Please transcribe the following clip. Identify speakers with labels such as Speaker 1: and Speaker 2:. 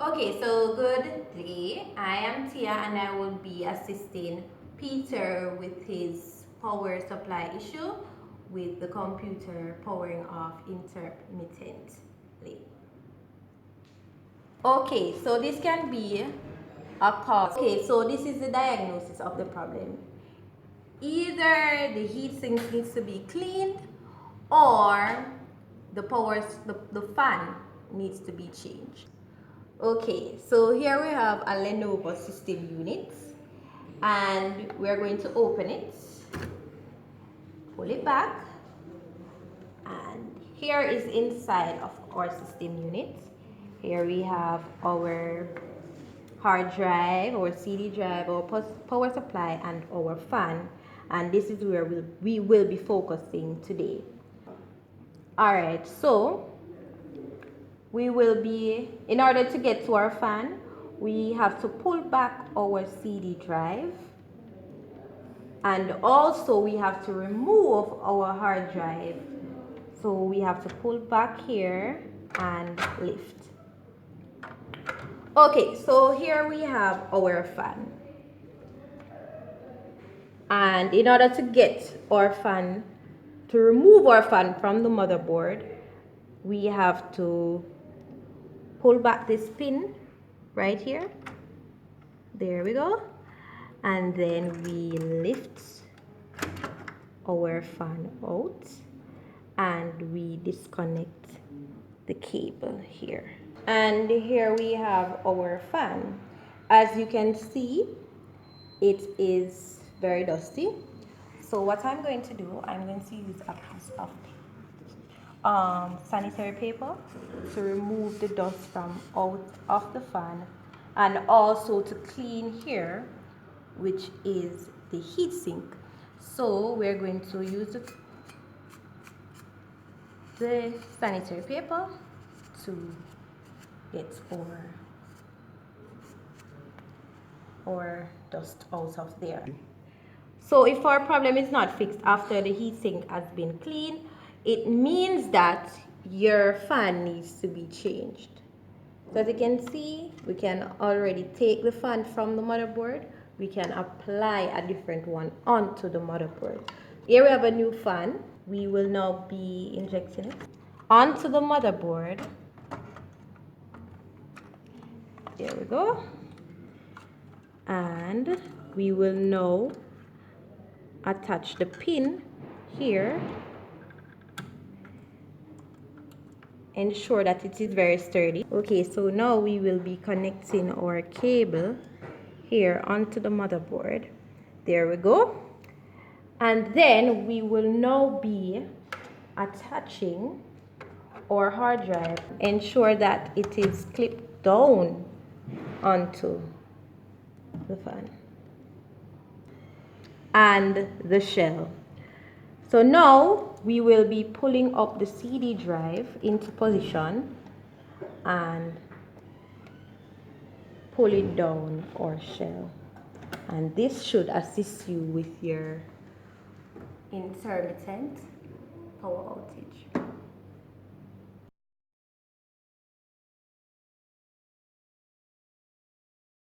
Speaker 1: Okay, so good day. I am Tia and I will be assisting Peter with his power supply issue with the computer powering off intermittently. Okay, so this can be a cause. Okay, so this is the diagnosis of the problem. Either the heat sink needs to be cleaned or the fan needs to be changed. Okay, so here we have a Lenovo system unit and we're going to open it, pull it back, and here is inside of our system unit. Here we have our hard drive, our CD drive, our power supply, and our fan, and this is where we will be focusing today. Alright, so we will be, in order to get to our fan, we have to pull back our CD drive, and also we have to remove our hard drive. So we have to pull back here and lift. Okay, so here we have our fan, and in order to get our fan, to remove our fan from the motherboard, we have to pull back this pin right here. There we go. And then we lift our fan out and we disconnect the cable here. And here we have our fan. As you can see, it is very dusty. So what I'm going to do, I'm going to use a piece of sanitary paper to remove the dust from out of the fan, and also to clean here, which is the heat sink. So we're going to use the sanitary paper to get our dust out of there. So if our problem is not fixed after the heat sink has been cleaned, it means that your fan needs to be changed. So as you can see, we can already take the fan from the motherboard. We can apply a different one onto the motherboard. Here we have a new fan. We will now be injecting it onto the motherboard. There we go. And we will now attach the pin here. Ensure that it is very sturdy. Okay, so now we will be connecting our cable here onto the motherboard. There we go. And then we will now be attaching our hard drive. Ensure that it is clipped down onto the fan and the shell. So now we will be pulling up the CD drive into position and pulling down our shell, and this should assist you with your intermittent power outage.